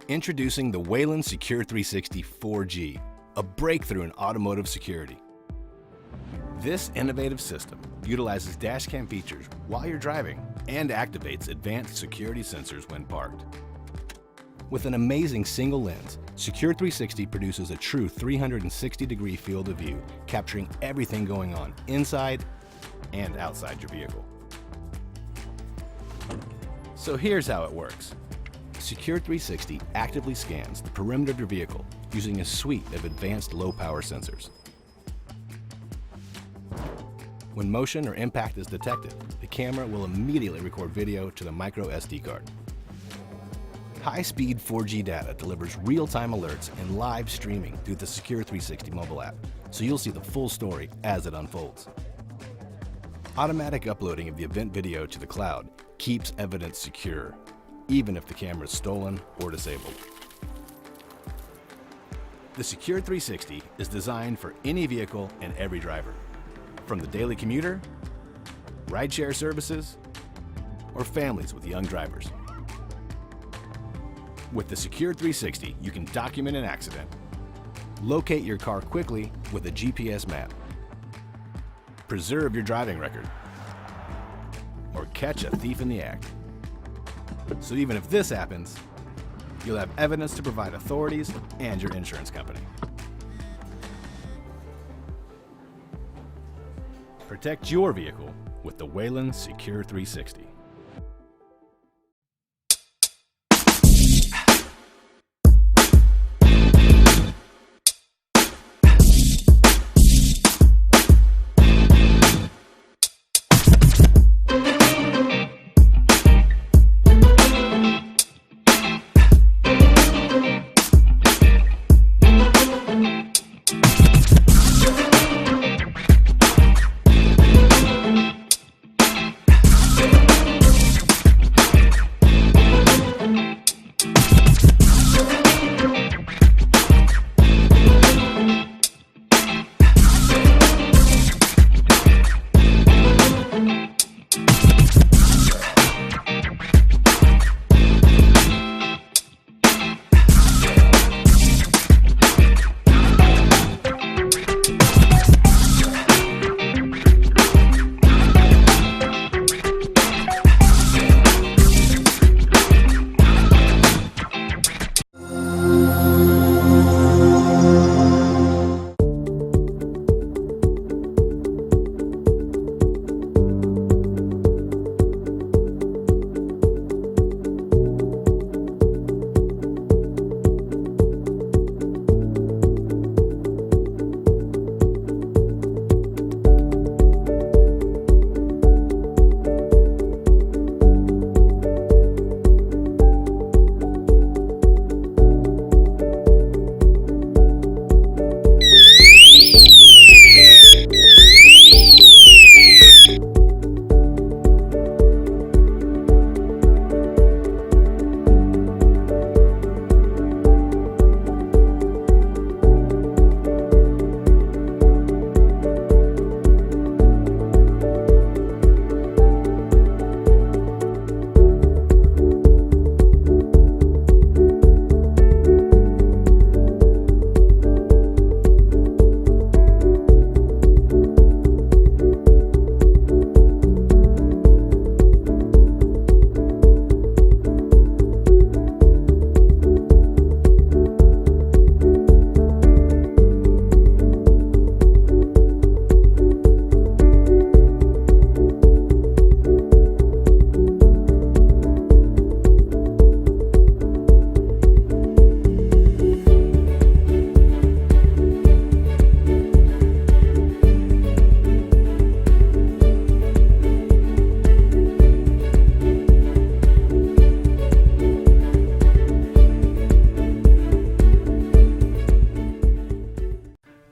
Introducing the Wayland Secure 360 4G, a breakthrough in automotive security. This innovative system utilizes dashcam features while you're driving and activates advanced security sensors when parked. With an amazing single lens, Secure 360 produces a true 360-degree field of view, capturing everything going on inside and outside your vehicle. So here's how it works. Secure 360 actively scans the perimeter of your vehicle using a suite of advanced low-power sensors. When motion or impact is detected, the camera will immediately record video to the micro SD card. High-speed 4G data delivers real-time alerts and live streaming through the Secure 360 mobile app, so you'll see the full story as it unfolds. Automatic uploading of the event video to the cloud keeps evidence secure, even if the camera is stolen or disabled. The Secure 360 is designed for any vehicle and every driver, from the daily commuter, rideshare services, or families with young drivers. With the Secure 360, you can document an accident, locate your car quickly with a GPS map, preserve your driving record, or catch a thief in the act. So even if this happens, you'll have evidence to provide authorities and your insurance company. Protect your vehicle with the Wayland Secure 360.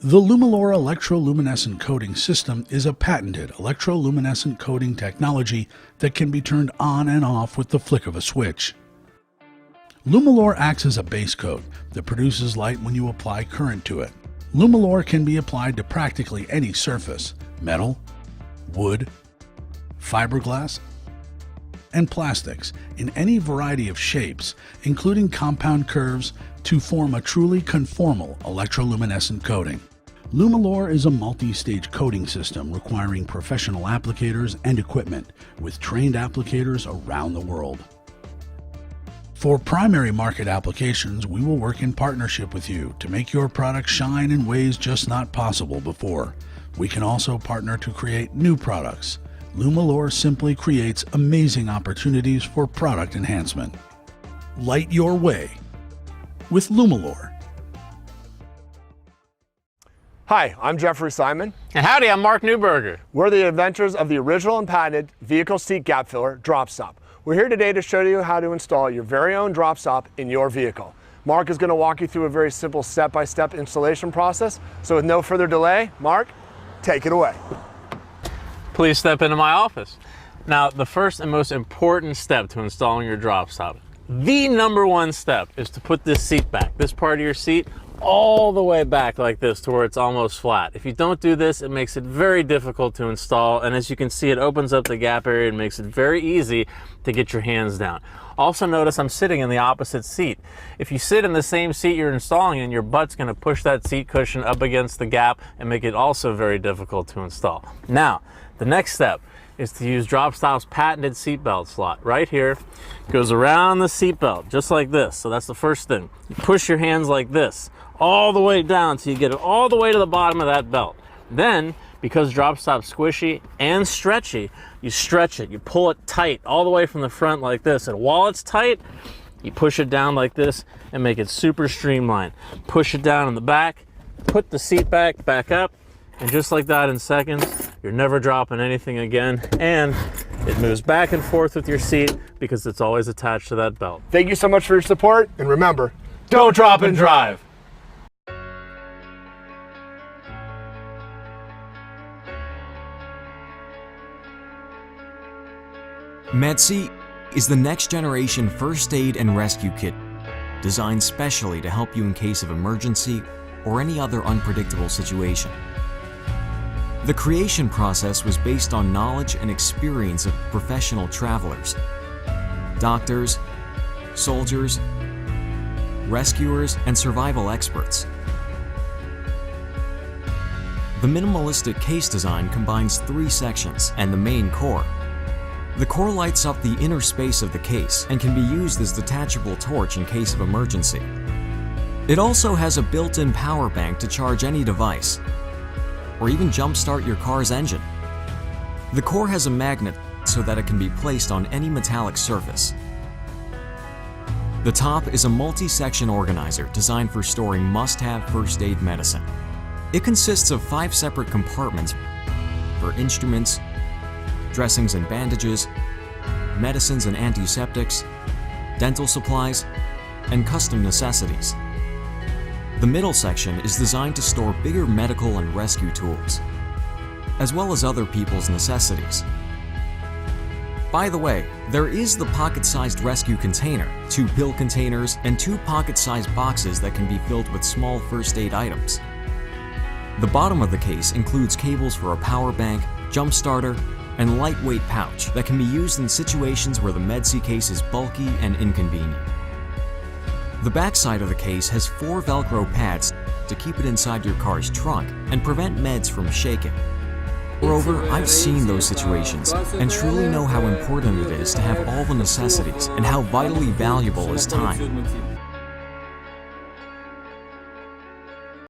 The Lumalore electroluminescent coating system is a patented electroluminescent coating technology that can be turned on and off with the flick of a switch. Lumalore acts as a base coat that produces light when you apply current to it. Lumalore can be applied to practically any surface: metal, wood, fiberglass, and plastics in any variety of shapes, including compound curves, to form a truly conformal electroluminescent coating. Lumalure is a multi-stage coating system requiring professional applicators and equipment with trained applicators around the world. For primary market applications, we will work in partnership with you to make your product shine in ways just not possible before. We can also partner to create new products. Lumalure simply creates amazing opportunities for product enhancement. Light your way with Lumalure. Hi, I'm Jeffrey Simon. And howdy, I'm Mark Newberger. We're the inventors of the original and patented vehicle seat gap filler drop stop. We're here today to show you how to install your very own drop stop in your vehicle. Mark is going to walk you through a very simple step-by-step installation process. So with no further delay, Mark, take it away. Please step into my office. Now, the first and most important step to installing your drop stop, the number one step, is to put this seat back, this part of your seat, all the way back like this to where it's almost flat. If you don't do this, it makes it very difficult to install, and as you can see, it opens up the gap area and makes it very easy to get your hands down. Also notice I'm sitting in the opposite seat. If you sit in the same seat you're installing in, your butt's going to push that seat cushion up against the gap and make it also very difficult to install. Now, the next step is to use DropStop's patented seatbelt slot. Right here, it goes around the seatbelt just like this. So that's the first thing. You push your hands like this all the way down so you get it all the way to the bottom of that belt. Then, because DropStop's squishy and stretchy, you stretch it, you pull it tight all the way from the front like this, and while it's tight, you push it down like this and make it super streamlined. Push it down in the back, put the seat back up, and just like that in seconds, you're never dropping anything again, and it moves back and forth with your seat because it's always attached to that belt. Thank you so much for your support, and remember, don't drop and drive. MedSeat is the next generation first aid and rescue kit designed specially to help you in case of emergency or any other unpredictable situation. The creation process was based on knowledge and experience of professional travelers, doctors, soldiers, rescuers, and survival experts. The minimalistic case design combines 3 sections and the main core. The core lights up the inner space of the case and can be used as detachable torch in case of emergency. It also has a built-in power bank to charge any device, or even jumpstart your car's engine. The core has a magnet so that it can be placed on any metallic surface. The top is a multi-section organizer designed for storing must-have first aid medicine. It consists of 5 separate compartments for instruments, dressings and bandages, medicines and antiseptics, dental supplies, and custom necessities. The middle section is designed to store bigger medical and rescue tools, as well as other people's necessities. By the way, there is the pocket-sized rescue container, 2 pill containers, and 2 pocket-sized boxes that can be filled with small first aid items. The bottom of the case includes cables for a power bank, jump starter, and lightweight pouch that can be used in situations where the MedSeat case is bulky and inconvenient. The backside of the case has 4 Velcro pads to keep it inside your car's trunk and prevent meds from shaking. Moreover, I've seen those situations and truly know how important it is to have all the necessities and how vitally valuable is time.